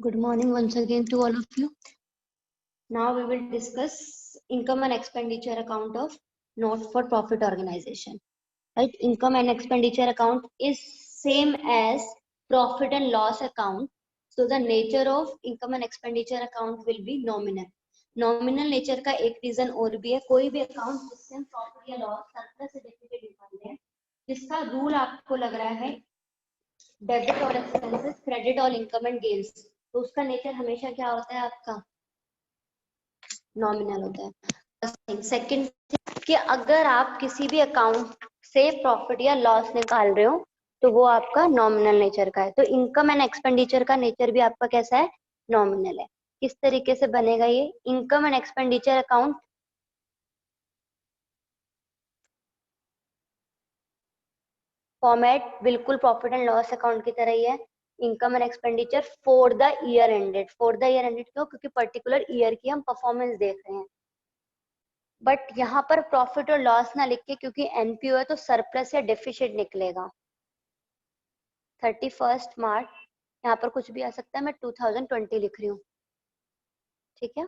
Good morning once again to all of you. Now we will discuss income and expenditure account of not-for-profit organization. Right? Income and expenditure account is same as profit and loss account. So the nature of income and expenditure account will be nominal. Nominal nature का एक reason और भी है, कोई भी account जिससे हम profit या loss surplus या deficit निकालते हैं, जिसका rule आपको लग रहा है डेबिट और एक्सपेंसेस, क्रेडिट और इनकम एंड गेन्स, तो उसका नेचर हमेशा क्या होता है आपका नॉमिनल होता है। सेकंड कि अगर आप किसी भी अकाउंट से प्रॉफिट या लॉस निकाल रहे हो तो वो आपका नॉमिनल नेचर का है। तो इनकम एंड एक्सपेंडिचर का नेचर भी आपका कैसा है, नॉमिनल है। किस तरीके से बनेगा ये income and expenditure account? Format बिल्कुल प्रॉफिट एंड लॉस अकाउंट की तरह ही है। Income and expenditure for the year ended. For the year ended क्यों? क्योंकि पर्टिकुलर ईयर की हम परफॉर्मेंस देख रहे हैं। बट यहाँ पर प्रॉफिट और लॉस ना लिख के, क्योंकि एनपीओ है तो सरप्लस या डेफिसिट निकलेगा। 31 मार्च यहाँ पर कुछ भी आ सकता है, मैं 2020 लिख रही हूँ, ठीक है।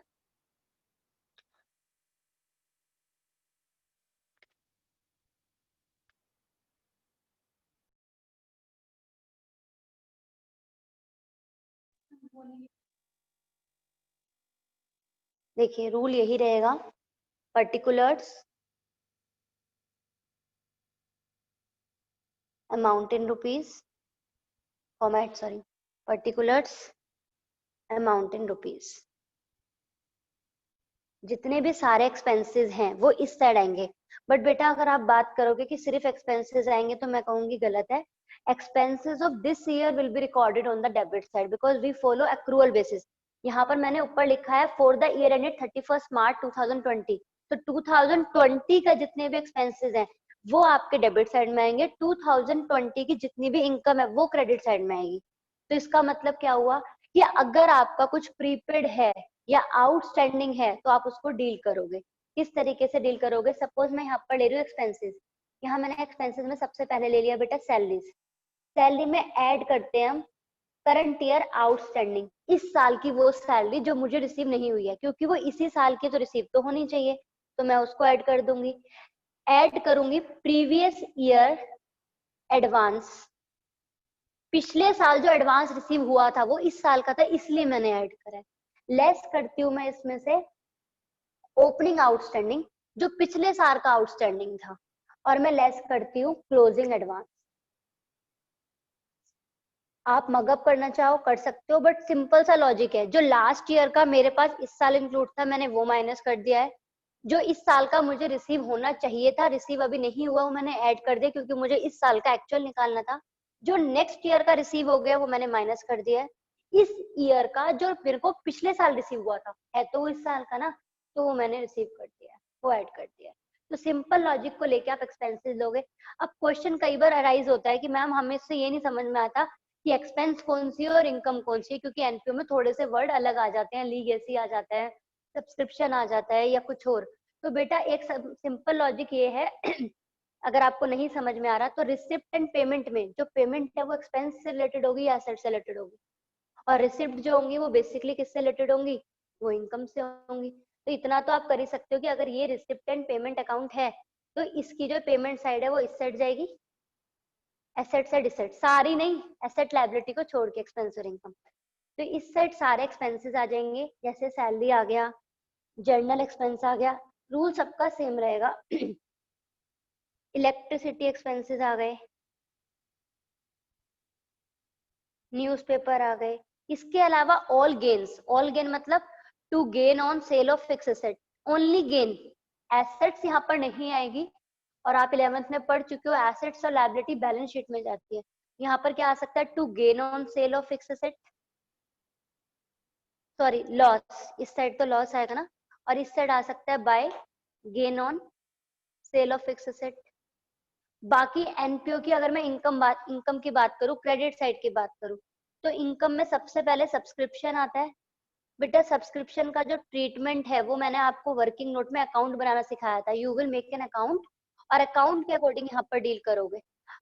देखिए रूल यही रहेगा, particulars amount in rupees, format sorry, particulars amount in rupees. जितने भी सारे एक्सपेंसेस हैं वो इस साइड आएंगे। बट बेटा अगर आप बात करोगे कि सिर्फ एक्सपेंसेस आएंगे तो मैं कहूंगी गलत है। Expenses of this year will be recorded on the debit side because we follow accrual basis. यहाँ पर मैंने ऊपर लिखा है for the year ended 31 March 2020, तो 2020 का जितने भी एक्सपेंसेस हैं वो आपके डेबिट साइड में आएंगे, 2020 की जितनी भी इनकम है वो क्रेडिट साइड में आएगी। तो इसका मतलब क्या हुआ कि अगर आपका कुछ प्रीपेड है या आउटस्टैंडिंग है तो आप उसको डील करोगे। किस तरीके से डील करोगे? सपोज मैं यहाँ पर ले रही हूँ एक्सपेंसेस, यहाँ मैंने एक्सपेंसेस में सबसे पहले ले लिया बेटा सैलरीज। सैलरी में ऐड करते हैं हम करंट ईयर आउटस्टैंडिंग, इस साल की वो सैलरी जो मुझे रिसीव नहीं हुई है, क्योंकि वो इसी साल की तो रिसीव तो होनी चाहिए, तो मैं उसको ऐड कर दूंगी। ऐड करूंगी प्रीवियस ईयर एडवांस, पिछले साल जो एडवांस रिसीव हुआ था वो इस साल का था इसलिए मैंने ऐड करा है। लेस करती हूँ मैं इसमें से ओपनिंग आउटस्टैंडिंग जो पिछले साल का आउटस्टैंडिंग था, और मैं लेस करती हूँ क्लोजिंग एडवांस। आप मगअप करना चाहो कर सकते हो, बट सिंपल सा लॉजिक है। जो लास्ट ईयर का मेरे पास इस साल इंक्लूड था मैंने वो माइनस कर दिया है, जो इस साल का मुझे रिसीव होना चाहिए था रिसीव अभी नहीं हुआ वो मैंने ऐड कर दिया क्योंकि मुझे इस साल का एक्चुअल निकालना था। जो नेक्स्ट ईयर का रिसीव हो गया वो मैंने माइनस कर दिया है। इस ईयर का जो मेरे को पिछले साल रिसीव हुआ था है तो इस साल का ना, तो वो मैंने रिसीव कर दिया है, वो ऐड कर दिया है। तो सिंपल लॉजिक को लेके आप एक्सपेंसेस लोगे। अब क्वेश्चन कई बार अराइज होता है कि मैम हमें इससे ये नहीं समझ में आता कि एक्सपेंस कौन सी है और इनकम कौन सी है, क्योंकि एनपीओ में थोड़े से वर्ड अलग आ जाते हैं, लीगेसी आ जाता है, सब्सक्रिप्शन आ जाता है या कुछ और। तो बेटा एक सिंपल लॉजिक ये है अगर आपको नहीं समझ में आ रहा तो रिसिप्ट एंड पेमेंट में जो पेमेंट है वो एक्सपेंस से रिलेटेड होगी या एसेट से रिलेटेड होगी, और रिसिप्ट जो होंगी वो बेसिकली किससे रिलेटेड होंगी, वो इनकम से होंगी। तो इतना तो आप कर ही सकते हो कि अगर ये रिसिप्ट एंड पेमेंट अकाउंट है तो इसकी जो पेमेंट साइड है वो इस साइड जाएगी, एसेट से डिसेट सारी नहीं, एसेट लायबिलिटी को छोड़ के एक्सपेंस और इनकम। तो इस साइड सारे एक्सपेंसेस आ जाएंगे, जैसे सैलरी आ गया, जर्नल एक्सपेंस आ गया, रूल सबका सेम रहेगा। इलेक्ट्रिसिटी एक्सपेंसेस आ गए, न्यूज़पेपर आ गए। इसके अलावा ऑल गेन्स, ऑल गेन मतलब to gain on sale of fix asset, only gain, assets यहाँ पर नहीं आएगी। और आप 11th में पढ़ चुके हो एसेट्स और लायबिलिटी बैलेंस शीट में जाती है। यहाँ पर क्या आ सकता है, to gain on sale of fix asset, sorry loss, इस साइड तो लॉस आएगा ना, और इस साइड आ सकता है by gain on sale of fix asset. बाकी एनपीओ की अगर मैं इनकम की बात करूं, क्रेडिट साइड की बात करूं, तो इनकम में सबसे पहले सब्सक्रिप्शन आता है। बेटा सब्सक्रिप्शन का जो ट्रीटमेंट है वो मैंने आपको वर्किंग नोट में अकाउंट बनाना सिखाया था। You will make an account और अकाउंट के अकॉर्डिंग यहाँ पर डील करोगे।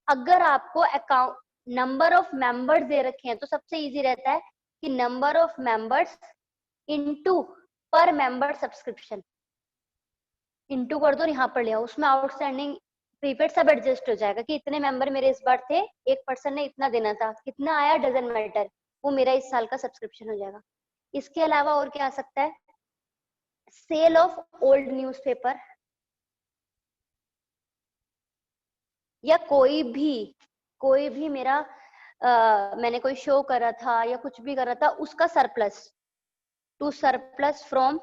अगर आपको अकाउंट नंबर ऑफ मेंबर्स दे रखे हैं तो सबसे इजी रहता है कि नंबर ऑफ मेंबर्स इनटू पर मेंबर सब्सक्रिप्शन, इनटू कर दो, यहाँ पर ले आओ, उसमें आउटस्टैंडिंग प्रीपेड सब एडजस्ट हो जाएगा कि इतने मेंबर मेरे इस बार थे, एक पर्सन ने इतना देना था, कितना आया डजंट मैटर, वो मेरा इस साल का सब्सक्रिप्शन हो जाएगा। इसके अलावा और क्या आ सकता है, सेल ऑफ ओल्ड न्यूज़पेपर, या कोई भी मेरा मैंने कोई शो करा था या कुछ भी करा था, उसका सरप्लस, टू सरप्लस फ्रॉम,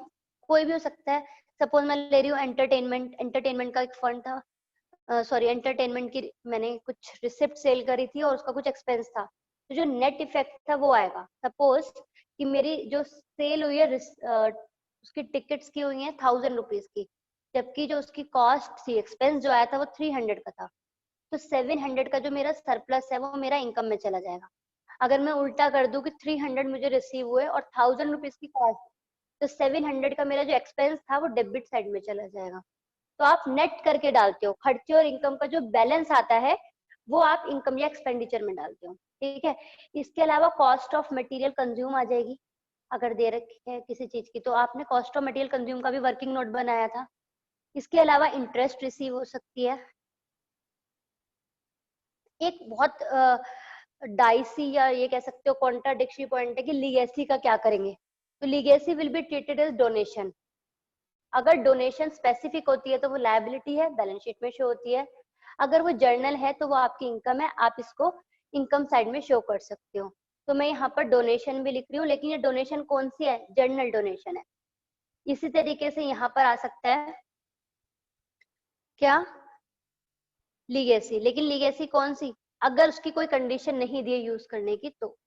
कोई भी हो सकता है। सपोज मैं ले रही हूँ एंटरटेनमेंट का एक फंड था, सॉरी एंटरटेनमेंट की मैंने कुछ रिसिप्ट सेल करी थी और उसका कुछ एक्सपेंस था, तो जो नेट इफेक्ट था वो आएगा। सपोज कि मेरी जो सेल हुई है उसकी टिकट्स की हुई है 1000 रुपीज की, जबकि जो उसकी कॉस्ट थी, एक्सपेंस जो आया था वो 300 का था, तो 700 का जो मेरा सरप्लस है वो मेरा इनकम में चला जाएगा। अगर मैं उल्टा कर दूं कि 300 मुझे रिसीव हुए और 1000 रुपीज की कॉस्ट, तो 700 का मेरा जो एक्सपेंस था वो डेबिट साइड में चला जाएगा। तो आप नेट करके डालते हो, खर्चे और इनकम का जो बैलेंस आता है वो आप इनकम या एक्सपेंडिचर में डालते हो, ठीक है। इसके अलावा कॉस्ट ऑफ मटेरियल कंज्यूम आ जाएगी, अगर दे रखी है किसी चीज की तो आपने कॉस्ट ऑफ मटेरियल कंज्यूम का भी वर्किंग नोट बनाया था। इसके अलावा इंटरेस्ट रिसीव हो सकती है। एक बहुत डाइसी या ये कह सकते हो कॉन्ट्राडिक्टरी पॉइंट है कि लीगेसी का क्या करेंगे, तो legacy will be treated as donation. अगर डोनेशन स्पेसिफिक होती है तो वो लायबिलिटी है, बैलेंस शीट में शो होती है। अगर वो जर्नल है तो वो आपकी इनकम है, आप इसको इनकम साइड में शो कर सकते हो। तो मैं यहाँ पर डोनेशन भी लिख रही हूँ, लेकिन ये डोनेशन कौन सी है, जर्नल डोनेशन है। इसी तरीके से यहाँ पर आ सकता है क्या, लीगेसी, लेकिन लीगेसी कौन सी, अगर उसकी कोई कंडीशन नहीं दी है यूज करने की तो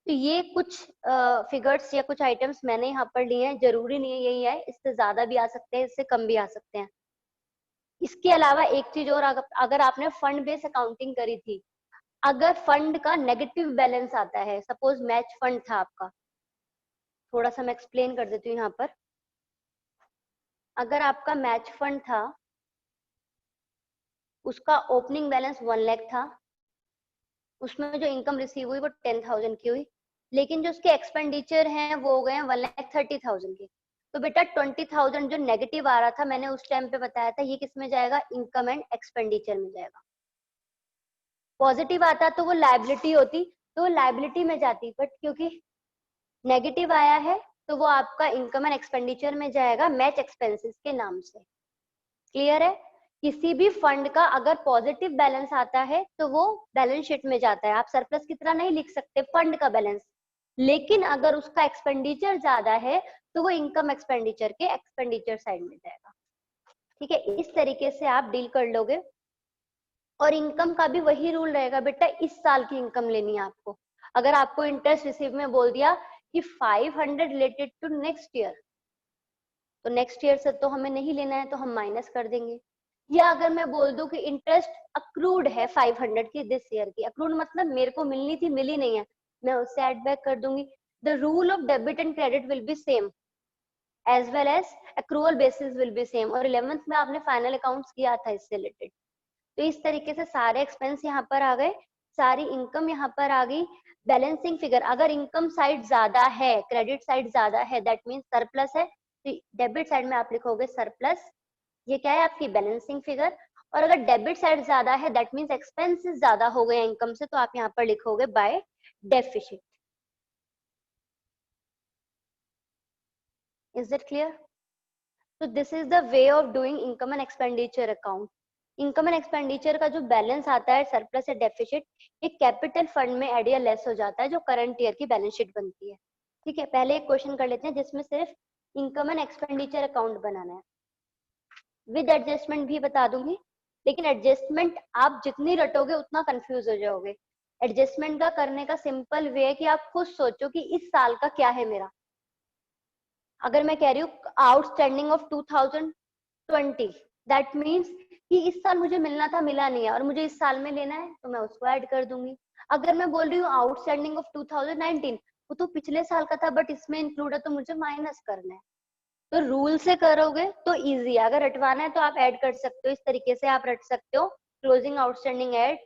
ये कुछ फिगर्स या कुछ आइटम्स मैंने यहाँ पर लिए हैं, जरूरी नहीं है यही है, इससे ज्यादा भी आ सकते हैं, इससे कम भी आ सकते हैं। इसके अलावा एक चीज और, अगर आपने फंड बेस्ड अकाउंटिंग करी थी, अगर फंड का नेगेटिव बैलेंस आता है, सपोज मैच फंड था आपका, थोड़ा सा मैं एक्सप्लेन कर देती हूँ यहाँ पर। अगर आपका मैच फंड था, उसका ओपनिंग बैलेंस 1 लाख था, उसमें जो इनकम रिसीव हुई वो 10,000 की हुई, लेकिन जो उसके एक्सपेंडिचर हैं वो हो गए हैं 1,30,000 के, तो बेटा 20,000 जो नेगेटिव आ रहा था, मैंने उस टाइम पे बताया था ये किस में जाएगा, इनकम एंड एक्सपेंडिचर में जाएगा। पॉजिटिव आता तो वो लायबिलिटी होती, तो लायबिलिटी में जाती, बट क्योंकि नेगेटिव आया है तो वो आपका इनकम एंड एक्सपेंडिचर में जाएगा मैच एक्सपेंसेस के नाम से। क्लियर है। किसी भी फंड का अगर पॉजिटिव बैलेंस आता है तो वो बैलेंस शीट में जाता है, आप सरप्लस की तरह नहीं लिख सकते फंड का बैलेंस, लेकिन अगर उसका एक्सपेंडिचर ज्यादा है तो वो इनकम एक्सपेंडिचर के एक्सपेंडिचर साइड में जाएगा। ठीक है, इस तरीके से आप डील कर लोगे। और इनकम का भी वही रूल रहेगा बेटा, इस साल की इनकम लेनी है आपको। अगर आपको इंटरेस्ट रिसीव में बोल दिया कि 500 रिलेटेड टू नेक्स्ट ईयर, तो नेक्स्ट ईयर से तो हमें नहीं लेना है, तो हम माइनस कर देंगे। या अगर मैं बोल दूं कि इंटरेस्ट अक्रूड है 500 की दिस ईयर की, अक्रूड मतलब मेरे को मिलनी थी मिली नहीं है, मैं उससे एड बैक कर दूंगी। The rule of debit and credit will be same as well as accrual basis will be same. और 11th में आपने फाइनल अकाउंट्स किया था इससे रिलेटेड। तो इस तरीके से सारे एक्सपेंस यहाँ पर आ गए, सारी इनकम यहाँ पर आ गई। बैलेंसिंग फिगर, अगर इनकम साइड ज्यादा है, क्रेडिट साइड ज्यादा है, दैट मीन्स सरप्लस है, तो डेबिट साइड में आप लिखोगे सरप्लस, ये क्या है आपकी बैलेंसिंग फिगर। और अगर डेबिट साइड ज्यादा है, दैट मीन्स एक्सपेंसेस ज्यादा हो गए इनकम से, तो आप यहाँ पर लिखोगे by deficit. Is it clear? तो this is the way of doing income and expenditure account. Income and expenditure का जो बैलेंस आता है सरप्लस या डेफिसिट, एक कैपिटल फंड में एड या लेस हो जाता है जो करंट ईयर की बैलेंस शीट बनती है। ठीक है, पहले एक क्वेश्चन कर लेते हैं जिसमें सिर्फ इनकम एंड एक्सपेंडिचर अकाउंट बनाना है, विद एडजस्टमेंट भी बता दूंगी, लेकिन एडजस्टमेंट आप जितनी रटोगे उतना कंफ्यूज हो जाओगे। एडजस्टमेंट का करने का सिंपल वे है कि आप खुद सोचो कि इस साल का क्या है मेरा। अगर मैं कह रही हूँ आउटस्टैंडिंग ऑफ 2020, दैट मीन्स कि इस साल मुझे मिलना था मिला नहीं है और मुझे इस साल में लेना है, तो मैं उसको ऐड कर दूंगी। अगर मैं बोल रही हूँ आउटस्टैंडिंग ऑफ 2019, वो तो पिछले साल का था बट इसमें इंक्लूड है, तो मुझे माइनस करना है। तो रूल से करोगे तो इजी है, अगर रटवाना है तो आप ऐड कर सकते हो, इस तरीके से आप रट सकते हो। Closing outstanding add,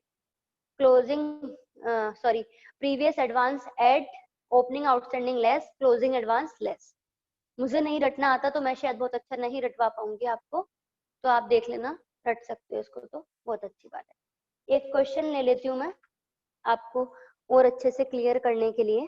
closing sorry previous advance add, opening outstanding less, closing advance less. मुझे नहीं रटना आता तो मैं शायद बहुत अच्छा नहीं रटवा पाऊंगी आपको, तो आप देख लेना, रट सकते हो इसको तो बहुत अच्छी बात है। एक क्वेश्चन ले लेती हूँ मैं आपको और अच्छे से क्लियर करने के लिए।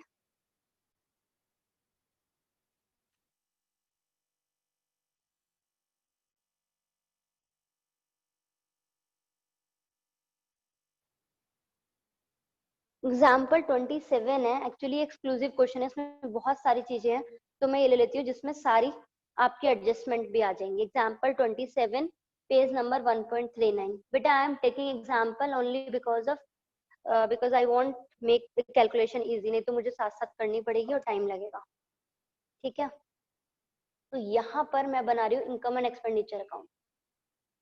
एग्जाम्पल 27 है, एक्चुअली एक्सक्लूसिव क्वेश्चन है, इसमें बहुत सारी चीजें हैं, तो मैं ये ले लेती हूँ जिसमें सारी आपकी एडजस्टमेंट भी आ जाएंगी। Example 27 page number 1.39। बेटा I am taking example only because I want make the calculation easy, नहीं तो मुझे साथ साथ करनी पड़ेगी और टाइम लगेगा, ठीक है। तो यहाँ पर मैं बना रही हूँ income and expenditure account.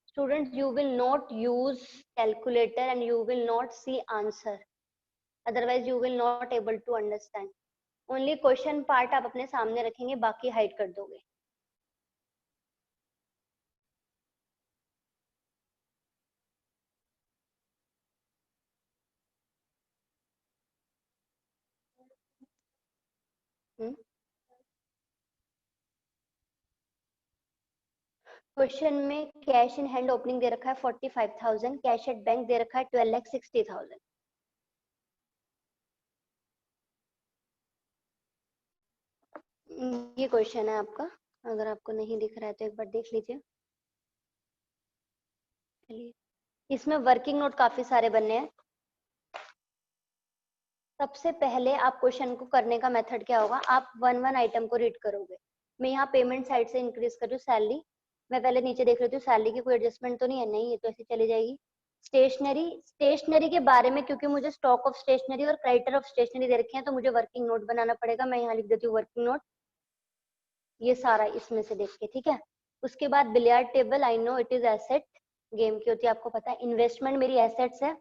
Students, you will not use calculator and you will not see answer, otherwise you will not able to understand. only question part आप अपने सामने रखेंगे, बाकी हाइड कर दोगे। क्वेश्चन में कैश इन हैंड ओपनिंग दे रखा है 45,000, कैश एट बैंक दे रखा है 12,60,000। ये क्वेश्चन है आपका, अगर आपको नहीं दिख रहा है तो एक बार देख लीजिए। चलिए, इसमें वर्किंग नोट काफी सारे बनने हैं। सबसे पहले आप क्वेश्चन को करने का मेथड क्या होगा, आप वन वन आइटम को रीड करोगे। मैं यहाँ पेमेंट साइड से इंक्रीज कर रही हूँ सैलरी, मैं पहले नीचे देख लेती हूँ सैलरी की कोई एडजस्टमेंट तो नहीं है, नहीं, ये तो ऐसे चली जाएगी। स्टेशनरी, स्टेशनरी के बारे में क्योंकि मुझे स्टॉक ऑफ स्टेशनरी और क्रेडिटर ऑफ स्टेशनरी दे रखे हैं तो मुझे वर्किंग नोट बनाना पड़ेगा। मैं यहाँ लिख देती हूँ वर्किंग नोट, ये सारा इसमें से देख के, ठीक है। उसके बाद billiard table, I know it is asset, game की होती है आपको पता है। इन्वेस्टमेंट मेरी एसेट्स है,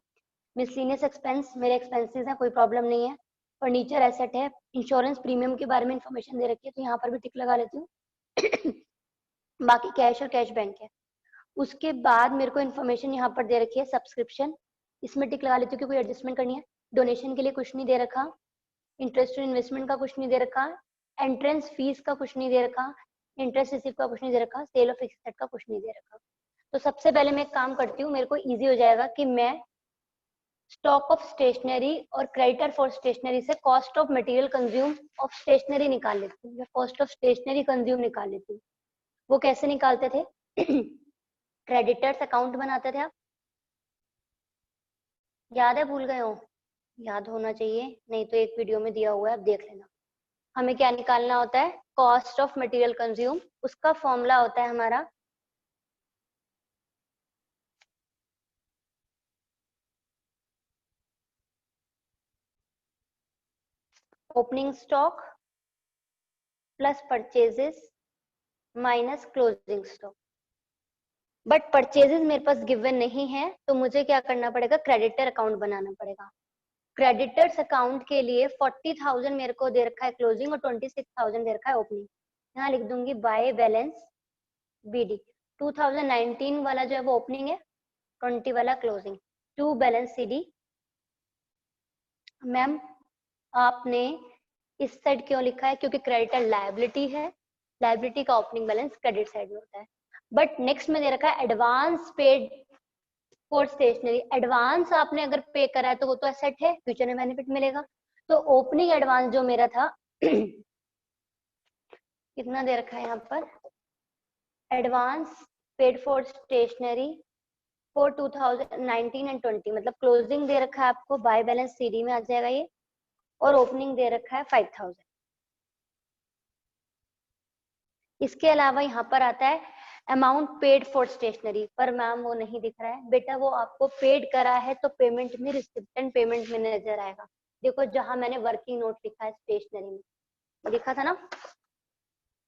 मिसलिनियस एक्सपेंस मेरे एक्सपेंसेस है, कोई प्रॉब्लम नहीं है। फर्नीचर एसेट है, इंश्योरेंस प्रीमियम के बारे में इंफॉर्मेशन दे रखी है तो यहाँ पर भी टिक लगा लेती हूँ। बाकी कैश और कैश बैंक है। उसके बाद मेरे को इन्फॉर्मेशन यहाँ पर दे रखी है सब्सक्रिप्शन, इसमें टिक लगा लेती हूँ कि कोई एडजस्टमेंट करनी है। डोनेशन के लिए कुछ नहीं दे रखा, इंटरेस्ट इन्वेस्टमेंट का कुछ नहीं दे रखा, एंट्रेंस फीस का कुछ नहीं दे रखा, इंटरेस्ट रिसीव का कुछ नहीं दे रखा, सेल ऑफ एसेट का कुछ नहीं दे रखा। तो सबसे पहले मैं एक काम करती हूँ, मेरे को इजी हो जाएगा कि मैं स्टॉक ऑफ स्टेशनरी और क्रेडिटर फॉर स्टेशनरी से cost of material consume of stationery निकाल लेती हूँ, या कॉस्ट ऑफ स्टेशनरी कंज्यूम निकाल लेती हूँ। वो कैसे निकालते थे? क्रेडिटर्स अकाउंट बनाते थे आप, याद है, भूल गए हो? याद होना चाहिए, नहीं तो एक वीडियो में दिया हुआ है, आप देख लेना। हमें क्या निकालना होता है? Cost of material consume. उसका फॉर्मूला होता है हमारा opening stock plus purchases minus closing stock. But purchases मेरे पास गिवन नहीं है तो मुझे क्या करना पड़ेगा? क्रेडिटर अकाउंट बनाना पड़ेगा। क्रेडिटर्स अकाउंट के लिए 40,000 मेरे को दे रखा है क्लोजिंग और 26,000 दे रखा है ओपनिंग। यहाँ लिख दूंगी बाय बैलेंस बीडी। 2019 वाला जो है वो ओपनिंग है, 20 वाला closing. To balance CD. Ma'am आपने इस साइड क्यों लिखा है? क्योंकि क्रेडिटर लायबिलिटी है, लायबिलिटी का ओपनिंग बैलेंस क्रेडिट साइड में होता है। बट नेक्स्ट में दे रखा है advance paid for stationery. Advance आपने अगर पे करा है तो वो तो एसेट है, फ्यूचर में बेनिफिट मिलेगा। तो ओपनिंग एडवांस जो मेरा था कितना दे रखा है यहाँ पर? Advance paid for stationery for 2019 and 20, मतलब क्लोजिंग दे रखा है आपको, बाय बैलेंस सीडी में आ जाएगा ये, और ओपनिंग दे रखा है 5,000। इसके अलावा यहाँ पर आता है अमाउंट पेड फॉर स्टेशनरी, पर मैम वो नहीं दिख रहा है। बेटा वो आपको पेड करा है तो पेमेंट में, रिसिप्ट एंड पेमेंट में नजर आएगा। देखो जहां मैंने वर्किंग नोट लिखा है स्टेशनरी में, लिखा था ना,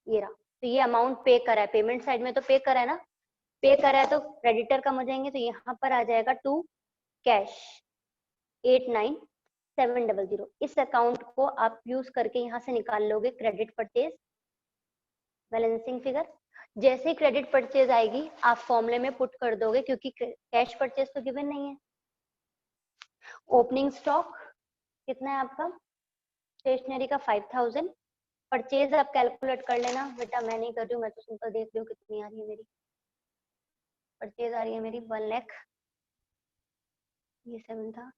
ये रहा। तो ये अमाउंट पे करा है, पेमेंट साइड में तो पे करा है ना, पे करा है तो क्रेडिटर कम हो जाएंगे, तो यहाँ पर आ जाएगा टू कैश 89,700। इस अकाउंट को आप यूज करके यहाँ से निकाल लोगे क्रेडिट परचेज बैलेंसिंग फिगर। जैसे ही क्रेडिट परचेज आएगी आप फॉर्मूले में पुट कर दोगे, क्योंकि कैश परचेज तो गिवन नहीं है। ओपनिंग स्टॉक कितना है आपका? स्टेशनरी का 5000, परचेज आप कैलकुलेट कर लेना बेटा, मैं नहीं कर रही हूँ, मैं तो सिंपल देख रही हूँ कितनी आ रही है मेरी परचेज। आ रही है मेरी 1 लाख, ये 7 था,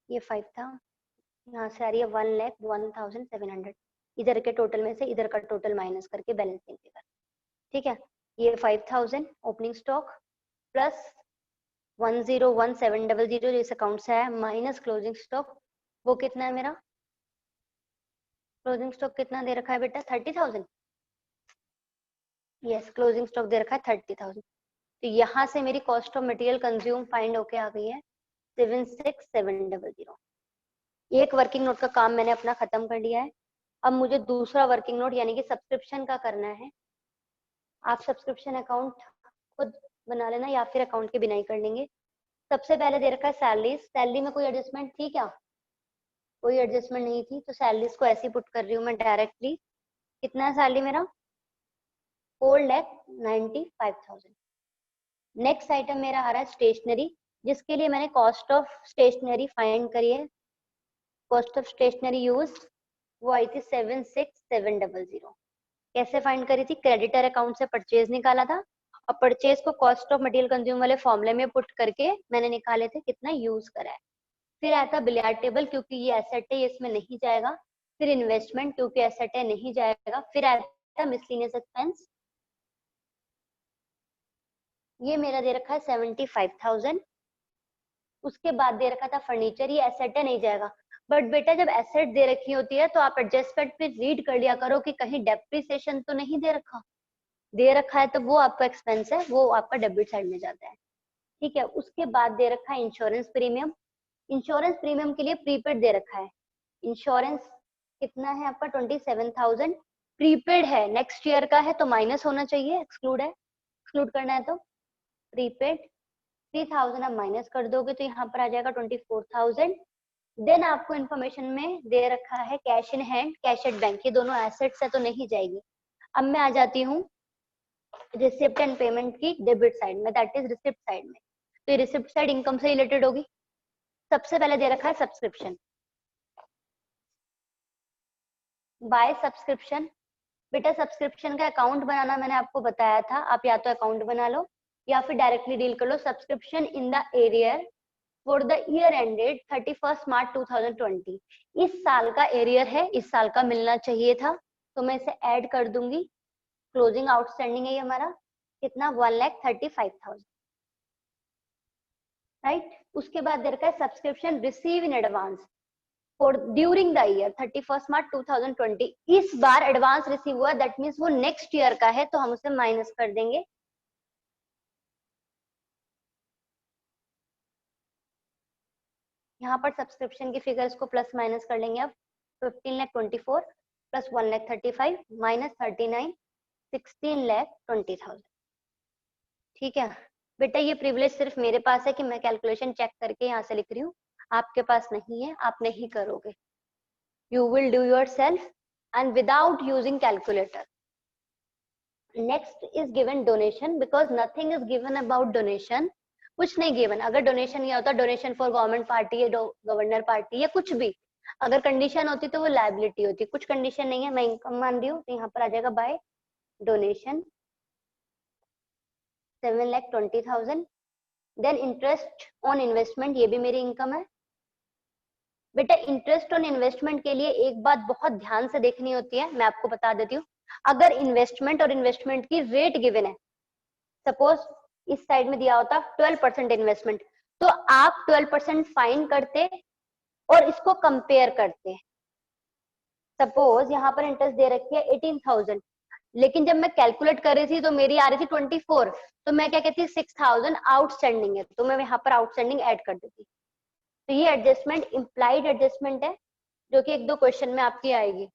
ये 5 था, यहाँ से आ रही है 1,01,700। इधर के टोटल में से इधर का टोटल माइनस करके बैलेंसिंग फिगर, ठीक है। ये 5000 ओपनिंग स्टॉक प्लस 1,01,700 जिस अकाउंट से आया माइनस क्लोजिंग स्टॉक, वो कितना है मेरा? क्लोजिंग स्टॉक कितना दे रखा है बेटा? 30,000। यस, क्लोजिंग स्टॉक दे रखा है 30,000। तो यहाँ से मेरी cost of material consume find होके आ गई है 76,700। एक वर्किंग नोट का काम मैंने अपना खत्म कर लिया है। अब मुझे दूसरा वर्किंग नोट यानी कि सब्सक्रिप्शन का करना है। आप सब्सक्रिप्शन अकाउंट खुद बना लेना या फिर अकाउंट के बिना ही कर लेंगे। सबसे पहले दे रखा है सैलरी। सैलरी में कोई एडजस्टमेंट थी क्या? कोई एडजस्टमेंट नहीं थी, तो सैलरीज को ऐसे ही पुट कर रही हूँ मैं डायरेक्टली। कितना है सैलरी मेरा? 4,95,000। नेक्स्ट आइटम मेरा आ रहा है स्टेशनरी, जिसके लिए मैंने कॉस्ट ऑफ स्टेशनरी फाइंड करी है। कॉस्ट ऑफ स्टेशनरी यूज वो आई थी 76,700। कैसे फाइंड करी थी? क्रेडिटर अकाउंट से परचेज निकाला था और परचेज को कॉस्ट ऑफ मटेरियल कंज्यूम वाले फॉर्मूले में पुट करके मैंने निकाले थे कितना यूज करा है। फिर आया था बिलियार्ड टेबल, क्योंकि ये एसेट है, ये इसमें नहीं जाएगा। फिर इन्वेस्टमेंट, क्योंकि एसेट है, नहीं जाएगा। फिर आया था मिसलेनियस एक्सपेंस, ये मेरा दे रखा है 75,000। उसके बाद दे रखा था फर्नीचर, ये एसेट है, नहीं जाएगा। बट बेटा जब एसेट दे रखी होती है तो आप एडजस्टमेंट पे रीड कर लिया करो कि कहीं डेप्रिसिएशन तो नहीं दे रखा। दे रखा है तो वो आपका एक्सपेंस है, वो आपका डेबिट साइड में जाता है, ठीक है। उसके बाद दे रखा है इंश्योरेंस प्रीमियम। इंश्योरेंस प्रीमियम के लिए प्रीपेड दे रखा है। इंश्योरेंस कितना है आपका? 27,000। प्रीपेड है, नेक्स्ट ईयर का है तो माइनस होना चाहिए, एक्सक्लूड है, एक्सक्लूड करना है तो प्रीपेड 3,000 आप माइनस कर दोगे तो यहाँ पर आ जाएगा 24,000। देन आपको इन्फॉर्मेशन में दे रखा है cash in hand, cash at bank, ये दोनों एसेट्स है तो नहीं जाएगी। अब मैं आ जाती हूँ रिसिप्ट एंड पेमेंट की डेबिट साइड में, दैट इज रिसिप्ट साइड में। तो ये रिसिप्ट साइड इनकम से रिलेटेड होगी। सबसे पहले दे रखा है सब्सक्रिप्शन। बाय सब्सक्रिप्शन, बेटा सब्सक्रिप्शन का अकाउंट बनाना मैंने आपको बताया था, आप या तो अकाउंट बना लो या फिर डायरेक्टली डील कर लो। Subscription in the arrear for the year ended 31 March 2020। इस साल का एरियर है, इस साल का मिलना चाहिए था, तो मैं इसे ऐड कर दूंगी। क्लोजिंग आउटस्टैंडिंग है ये हमारा कितना? 1,35,000, राइट। उसके बाद दे रखा है subscription receive in advance for during the year 31 March 2020। इस बार एडवांस रिसीव हुआ, दैट मीन्स वो नेक्स्ट ईयर का है, तो हम उसे माइनस कर देंगे। यहाँ पर सब्सक्रिप्शन की फिगर्स को प्लस माइनस कर लेंगे। अब 15,24,000 प्लस 1,35,000 माइनस 39, 16,20,000, ठीक है। बेटा ये प्रिविलेज सिर्फ मेरे पास है कि मैं कैलकुलेशन चेक करके यहाँ से लिख रही हूँ, आपके पास नहीं है, आप नहीं करोगे। You will do your self and without using calculator. Next is given donation, because nothing is given about donation. कुछ नहीं गिवन। अगर डोनेशन ये होता डोनेशन फॉर गवर्नमेंट पार्टी या गवर्नर पार्टी या कुछ भी, अगर कंडीशन होती तो वो लायबिलिटी होती। कुछ कंडीशन नहीं है, मैं इनकम मान रही हूँ तो यहाँ पर आ जाएगा by donation 7,20,000। Then interest on investment, ये भी मेरी इनकम है। बेटा इंटरेस्ट ऑन इन्वेस्टमेंट के लिए एक बात बहुत ध्यान से देखनी होती है, मैं आपको बता देती हूँ। अगर इन्वेस्टमेंट और इन्वेस्टमेंट की रेट गिवन है, सपोज इस साइड में दिया होता 12% इन्वेस्टमेंट, तो आप 12% फाइन करते और इसको कंपेयर करते। सपोज यहाँ पर इंटरेस्ट दे रखी है 18,000, लेकिन जब मैं कैलकुलेट कर रही थी तो मेरी आ रही थी 24, तो मैं क्या कहती 6,000 आउटस्टैंडिंग है, तो मैं यहाँ पर आउटस्टैंडिंग ऐड कर देती। तो ये एडजस्टमेंट इम्प्लाइड एडजस्टमेंट है, जो कि एक दो क्वेश्चन में आपकी आएगी।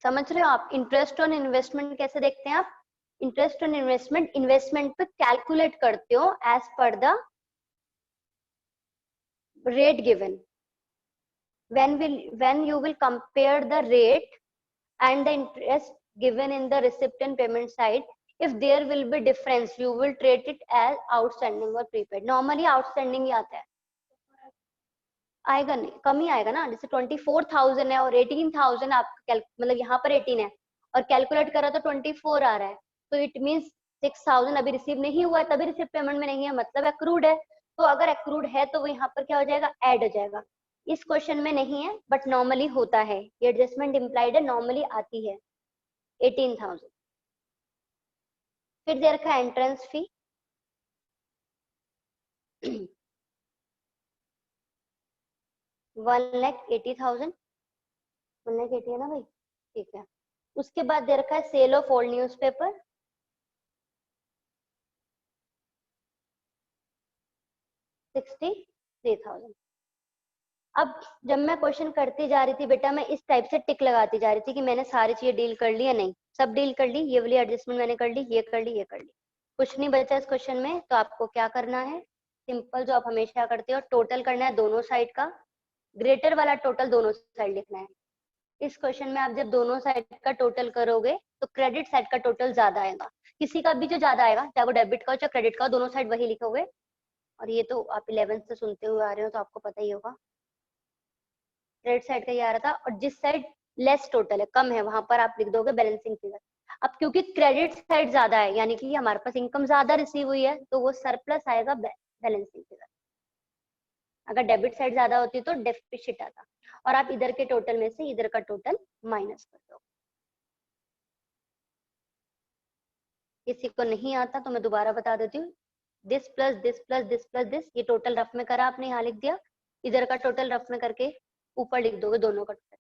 समझ रहे हो आप? इंटरेस्ट ऑन इन्वेस्टमेंट कैसे देखते हैं आप? इंटरेस्ट ऑन इन्वेस्टमेंट, इन्वेस्टमेंट पे कैलकुलेट करते हो as per the rate given. When you will compare the rate and the interest given in the receipt and payment side, if there will be difference, you will treat it as outstanding or prepaid. Normally outstanding ही आता है, आएगा नहीं, कम ही आएगा ना। जैसे 24,000 है और 18,000 आप मतलब यहाँ पर 18 है और कैलकुलेट करा तो 24 आ रहा है, तो इट मीन्स 6,000 अभी रिसीव नहीं हुआ है, तभी रिसीव पेमेंट में नहीं है, मतलब एक्रूड है। तो अगर एक्रूड है तो वो यहाँ पर क्या हो जाएगा, ऐड हो जाएगा। इस क्वेश्चन में नहीं है बट नॉर्मली होता है, ये एडजस्टमेंट इम्प्लाइड है, नॉर्मली आती है 18,000। फिर दे रखा है एंट्रेंस फी 1,80,000, 1,80,000 है ना भाई, ठीक है। उसके बाद दे रखा है सेल ऑफ ओल्ड न्यूज़पेपर 63,000। अब जब मैं क्वेश्चन करती जा रही थी बेटा, मैं इस टाइप से टिक लगाती जा रही थी कि मैंने सारी चीजें डील कर ली या नहीं। सब डील कर ली, ये वाली एडजस्टमेंट मैंने कर ली, ये कर ली, ये कर ली, कुछ नहीं बचा इस क्वेश्चन में। तो आपको क्या करना है, सिंपल जो आप हमेशा करते हो, टोटल करना है दोनों साइड का, ग्रेटर वाला टोटल दोनों साइड लिखना है। इस क्वेश्चन में आप जब दोनों साइड का टोटल करोगे तो क्रेडिट साइड का टोटल ज्यादा आएगा, किसी का भी जो ज्यादा आएगा, चाहे वो डेबिट का हो चाहे क्रेडिट का हो, दोनों साइड वही लिखोगे। और ये तो आप 11th से सुनते हुए आ रहे हो तो आपको पता ही होगा, क्रेडिट साइड का ये आ रहा था। और जिस साइड लेस टोटल है, कम है, वहां पर आप लिख दोगे बैलेंसिंग फिगर। अब क्योंकि क्रेडिट साइड ज्यादा है, यानी कि हमारे पास इनकम ज्यादा रिसीव हुई है, तो वो सरप्लस आएगा बैलेंसिंग फिगर। अगर डेबिट साइड ज्यादा होती तो डेफिसिट आता, और आप इधर के टोटल में से इधर का टोटल माइनस कर दो। किसी को नहीं आता तो मैं दोबारा बता देती हूँ, this plus this plus this plus this, ये टोटल रफ में करा आपने, यहाँ लिख दिया। इधर का टोटल रफ में करके ऊपर लिख दोगे दोनों का टोटल,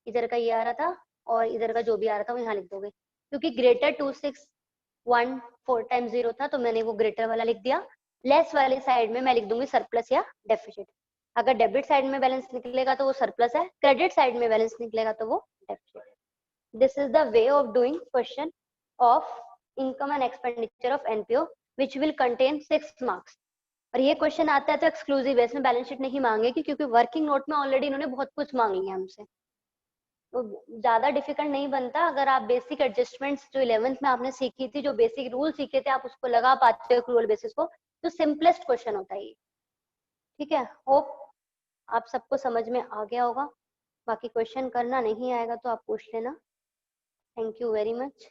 इधर का ये आ रहा था और इधर का जो भी आ रहा था वो यहाँ लिख दोगे। क्योंकि ग्रेटर 2614 टाइम्स 0 था तो मैंने वो ग्रेटर वाला लिख दिया। लेस वाली साइड में मैं लिख दूंगी सरप्लस या डेफिसिट। अगर डेबिट साइड में बैलेंस निकलेगा तो वो सरप्लस है, क्रेडिट साइड में बैलेंस निकलेगा तो वो डेफिसिट है। This is the way of doing question of income and expenditure of NPO which will contain 6 marks। और ये क्वेश्चन आता है तो एक्सक्लूसिव है, इसमें बैलेंस शीट नहीं मांगेगी क्योंकि वर्किंग नोट में ऑलरेडी इन्होंने बहुत कुछ मांग लिया हमसे, तो ज्यादा डिफिकल्ट नहीं बनता। अगर आप बेसिक एडजस्टमेंट्स जो 11th में आपने सीखी थी, जो बेसिक रूल सीखे थे, आप उसको लगा पाते हो एक्रूअल बेसिस को, तो सिंपलेस्ट क्वेश्चन होता है ये। ठीक है, होप आप सबको समझ में आ गया होगा। बाकी क्वेश्चन करना नहीं आएगा तो आप पूछ लेना। Thank you very much.